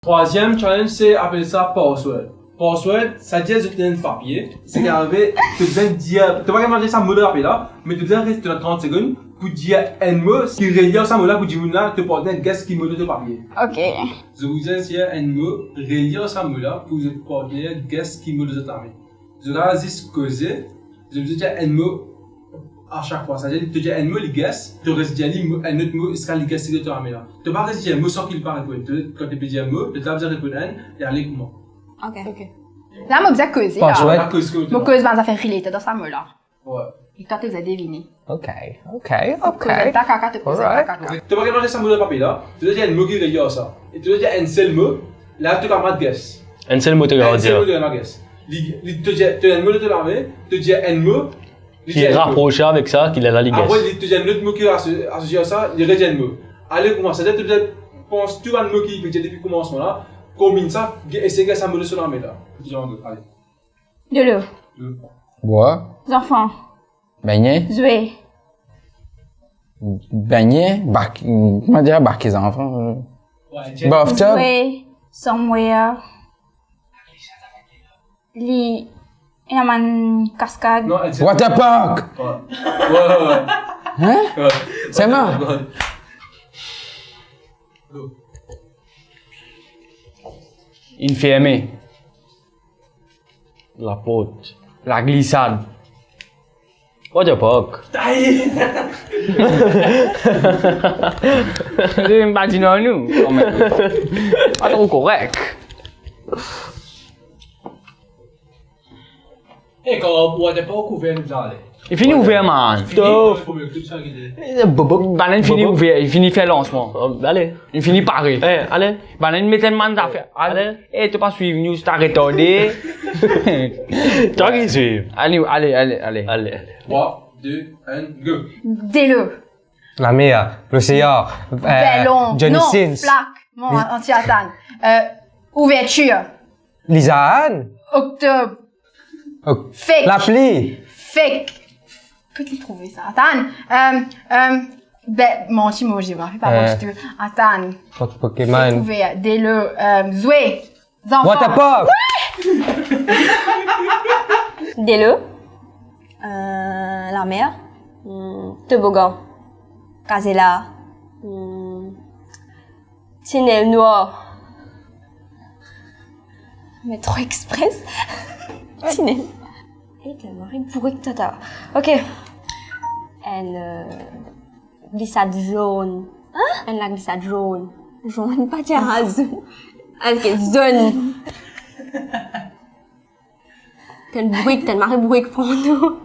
Troisième challenge, c'est appeler ça password. Password, ça dit que tu as un papier. C'est qu'arrivé, tu dois dire, tu vas pas manger ça mot de rappeler là, mais tu dois rester dans 30 secondes pour dire un mot qui relie ça mot là pour dire là, tu peux dire qu'est-ce qui mot de papier. Ok. Je vous ai dit un mot, relier ça mot là pour vous dire qu'est-ce qui mot de papier. Je vais juste causer, je vous dis un mot à chaque fois. C'est-à-dire, tu dis un mot, les guess, tu restes dire un autre mot, est-ce qu'il guess, c'est de toi, mais là. Tu vas rester dire un mot sans qu'il parle. Quand tu peux dire un mot, tu vas dire répondre un, et aller comment. Ok. Là, je vais causer. Je vais causer dans affaires related dans ça mot là. Ouais. Et toi, tu as deviné. Ok. Ta caca te pose ta caca. Tu vas regarder ça mot de papier là, tu dois dire un mot qui relie à ça. Et tu dois dire un seul mot, là, tu vas guess. Un seul mot, tu vas dire. Un seul mot, tu vas guess. Tu as un mot de te laver, tu dis un mot, qui est rapproché avec ça, qu'il a la ligue. Après, tu dis un autre mot qui est associé à ça, il reste un mot. Allez, comment ça? C'est-à-dire, tu penses, tu as un mot qui est depuis le commencement là, combine ça, essaye de faire un mot de ce là, là. Allez. De l'eau. Bois. Enfants. Beignet. Jouer. Beignet. Comment dire barquer les enfants? Bathtub. Jouer. Somewhere. Li. Il y a une cascade. Water park. Ouais. Hein? C'est moi. Une fille aimée. La pote. La glissade. What the fuck? C'est une badine à nous. Pas trop correct. Et quand on n'est pas couvert, nous allons. Il finit ouvert, man. Banan finit ouvert, il finit fait lancement. Allez. Il finit paré. Allez. Banan met tellement d'affaires. Allez. Tu pas suivre news, t'as retardé. Toi qui suis. Allez. 3, 2, 1, go. Dès-le. La mer. L'océan. Ballon. Johnny Non. Sins. Plaque. Mon anti-attane. Ouverture. Lisanne. Octobre. Fake. L'appli. Fake. Peux-tu trouver ça? Attends. Menti, moi, j'ai pas bon, tu veux. Attends. Pokémon. Trouver. Dès-le. Jouer. Enfants. Water park. Dès-le. La mer. Toboggan. Casella. Tunnel noir. Métro express. Tunnel. Et la marine pourrie que tata. Ok. Glissade jaune. Hein? La glissade jaune. Jaune, pas dire zone. Ok, zone. T'as une bruit, t'as une marée bruit pour nous.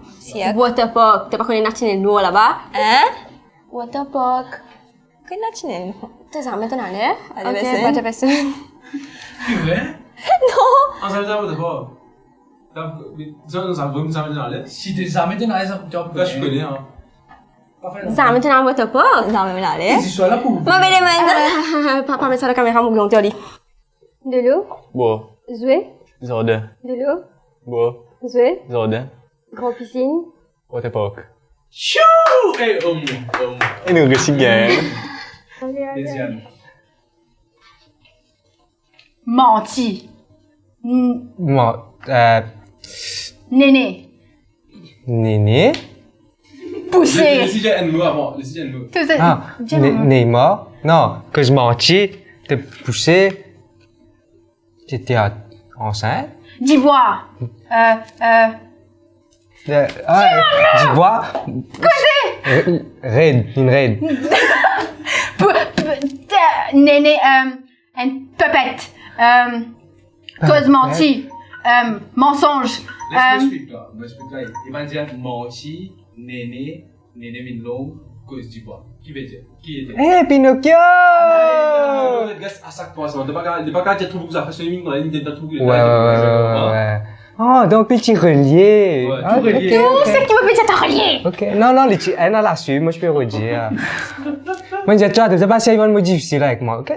Waterpark. T'as pas connu Tunnel noir là-bas? Hein? Waterpark. Quel tunnel? T'as ça maintenant, hein? Ok, pas de personne. C'est vrai? Non! On s'en va d'abord. Si tu les as mis dans les job, je connais, hein. Ça maintenant Waterpark? Non, mais là, Tu sois là pour. Maman, les papa, met ça la caméra, mon grand télé. De l'eau? Bois. Jouer? Zorde. De l'eau? Bois. Jouer? Zorde. Grand piscine? What the fuck? Chou! Eh, oh mon. Et nous récit gang. Deuxième. Menti. Néné. Néné. Poussé. Laissez un mot avant. Laissez un mot. Ah, Neymar. Non, que je mentis. T'es poussé. T'étais enceinte. D'Ivoire. Du bois. Raid, une raid. Néné, une pépette. Cause menti. Mensonge. Laisse-moi expliquer là. Il va dire menti, néné Minlo, cause du bois. Qui veut dire? Qui est Eh, Pinocchio! À chaque fois, on ne peut pas dire trop beaucoup ça. Parce que les lignes, Ouais. Oh, donc petit relié. Ouais, tout relié. Tout ce qui me fait être relié. Ok, non, elle a la suite, moi je peux redire. Moi je dis, tu sais pas si ils vont me difficile avec moi, ok?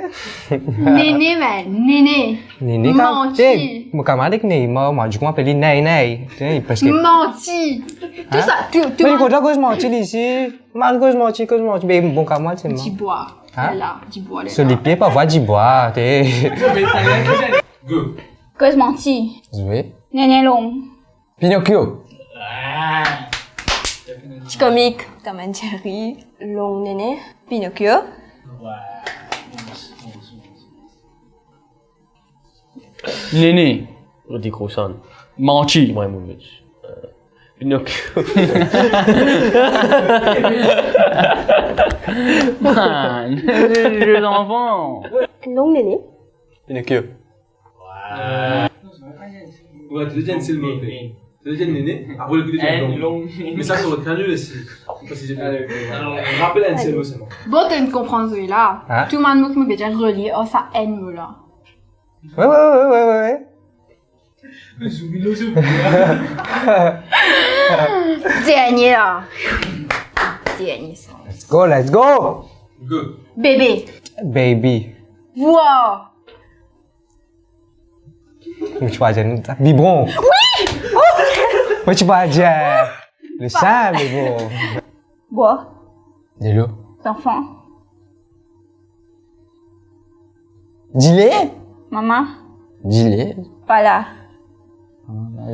Néné, man. Néné. Néné, menti. mon camarade Neymar, moi du coup on appelle Ney. Parce que. Menti. Tout ça, tout. Mais quand je menti ici, mal que je menti, mais bon camarade c'est moi. D'Ivoire. Hein? Là, du bois, là. Sur les pieds, parfois, du bois. T'es. Go. Cause menti. Joué. Néné long. Pinocchio. Petit comique. Tom and Jerry. Long Néné. Pinocchio. Néné. Rudi Croissant. Menti. Ibrahimovic. Pinocchio. Man, les jeux d'enfants. Long Néné. Pinocchio. Ouais, tu déjà c'est le mauvais. Tu déjà Néné. Après le coup de long. Mais ça, c'est retenu aussi. Parce que j'ai rappelle un seul mot seulement. Bon, tu me comprends, là. Hein? Tout le monde me déjà relié. Oh, ça haine, là. Ouais. Dernier, là. Dernier, ça. Let's go. Go. Bébé. Baby. Wow. Tu vas dire, biberon. Oui! Moi, tu vas dire, le sein, biberon. Bois. De l'eau. D'enfant. Gilet? Maman. Gilet. Pas là.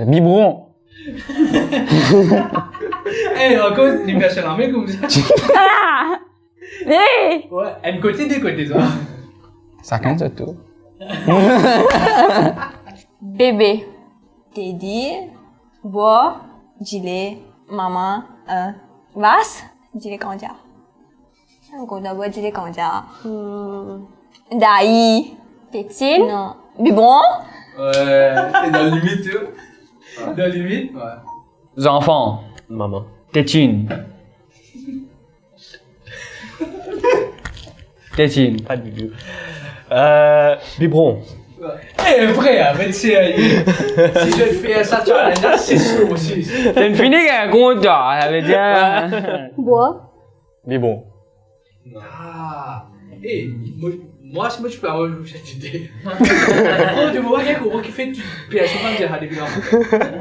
Biberon. Eh, encore une personne armée comme ça. Ah! Hé! Ouais, un côté des côtés, ça. Chacun son tour. Bébé. Teddy. Bois. Gilet. Maman. Vas. Gilet Kanja. Encore d'abord Gilet Kanja. Daï. Tétine. Non. Biberon. Ouais, c'est dans la limite, tu vois. Dans la limite? Ouais. Les enfants. Maman. Tétine. Tétine. Pas du tout. Biberon. Eh, frère, mais c'est. Si je fais ça, tu vois, là, c'est sûr aussi. T'as fini qu'un compte, ça veut dire. Bois. Biberon. Ah. Eh, moi, si moi, je peux avoir cette idée. Oh, tu vois, il y a quelqu'un qui fait du PS, on va dire, à des bilans.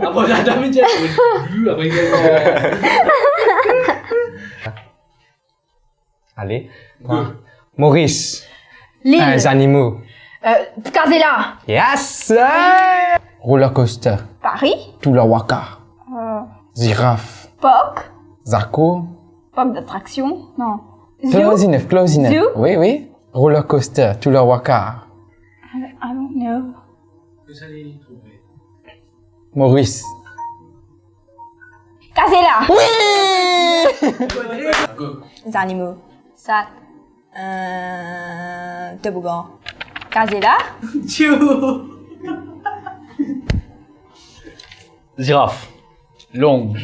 Après, la dame, dit, après, Allez. Maurice. Lille. Les animaux. Casella. Yes! Roller coaster. Paris. Tula Waka. Girafe. Poc. Zarko. Parc d'attraction. Non. Closing. Zoo? Oui. Roller coaster. Tula Waka. I don't know. Vous allez trouver. Maurice. Casella. Go. Les animaux. Sac. Toboggan. Casella. Girafe. Long.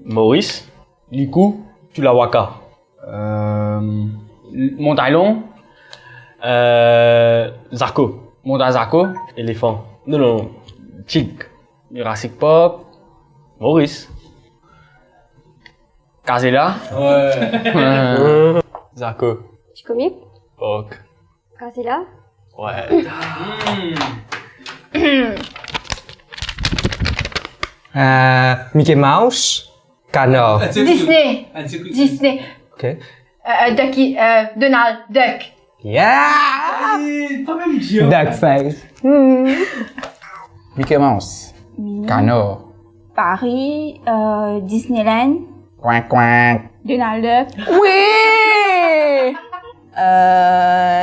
Maurice. Likou. Tulawaka. Montagne long. Zarko. Montagne Zarko. Éléphant. Non. Tigre. Jurassic Park. Maurice. Casella. Ouais. Zarko. Petit comique. Poc. Casella. Ouais. Mickey Mouse. Canard. Disney. Un petit Disney. Ok. Ducky. Donald. Duck. Yeah! Pas même dire. Duckface. Mickey Mouse. Canard. Paris. Disneyland. Coin. Donald Duck. Oui!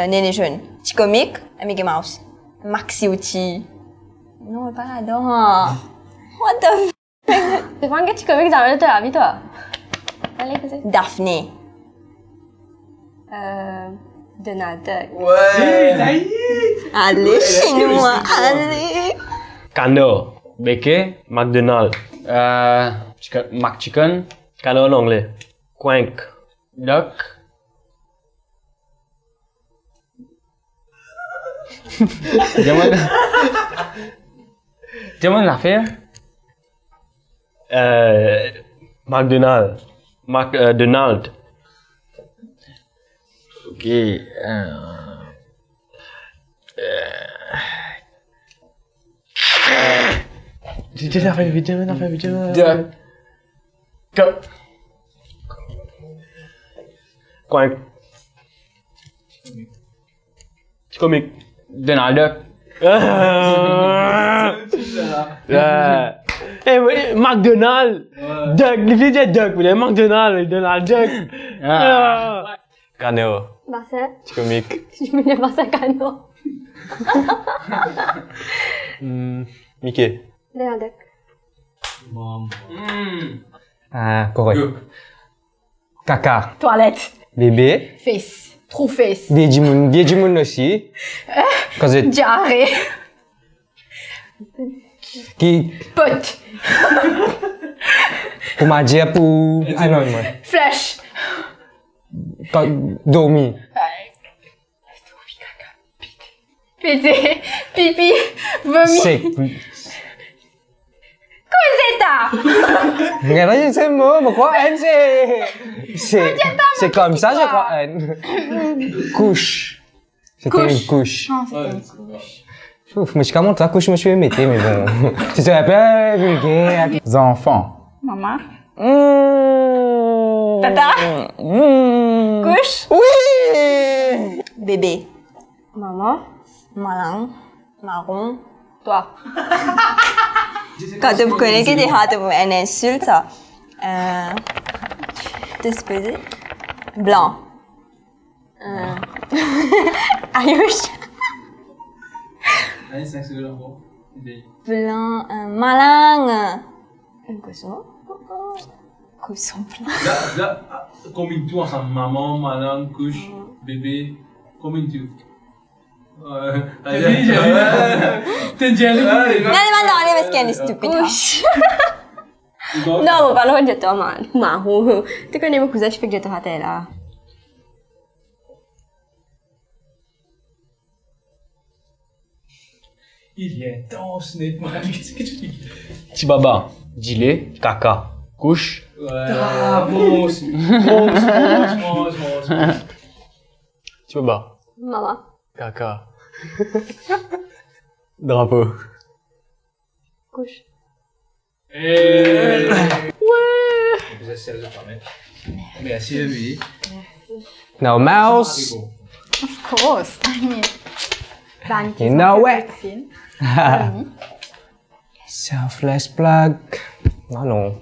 Néné jeune. Petit comique. Mickey Mouse. Maxi Outil. Non, pas là-dedans. What the f... C'est pas un petit comique dans le ta vie, toi. Allez, Daphné. Donald Duck. Ouais. Allez, chinois, allez. Canard. Becquet. McDonald's. McChicken. Canard en anglais. Quank. Duck. Dis-moi une affaire. McDonald's. Donald. Ok. Vite. Duck. Quank. Comique. Donald Duck. McDonald. Duck. Les filles disent Duck. Mais McDonald. Donald Duck. Cano. Bahasa. Comique. Je me dis bahasa Kano. Mickey. Donald Duck. Mom. Ah, correct. Go. Caca. Toilette. Bébé. Face. True face. Viejimun aussi. Cause it, Diarrhée. qui, Pote. pour ma dire pour, ah non, moi. Flèche. Dormi. Pété. Pipi. Vomi. Sec. Cosetta. Regardez ce mot, pourquoi N c'est comme ça, je crois N. Couche. C'était une couche. Non, c'était une couche. Ouf, mais je comment ta couche, je me suis aimé, mais bon. C'est un peu vulgaire. Enfants. Maman. Mmh. Tata. Mmh. Couche. Oui. Bébé. Maman. Malin. Marron. Toi. Quand tu connais que des hâtes pour une insulte, disposé. Blanc. Ayush. Allez, 5 secondes encore. Blanc. Malin. Cochon. Cochon blanc. Là, combine tout ensemble. Maman, madame, couche, bébé. Combine tout. Allez, T'es jelly. Non, parce qu'elle est stupide. Non, pas loin de toi, man. Marron. Tu connais mon cousin, je fais que je te rate là. Il est intense, net, man. Qu'est-ce que tu fais? Chibaba. Gilet. Caca. Couche. Ah, bon, c'est. Bon. Chibaba. Maman. Caca. Drapeau. Couche. Vous êtes sérieux quand même. Merci, oui. No mouse. Of course. You know it. Selfless plug. Oh no.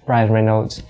Ryan Reynolds.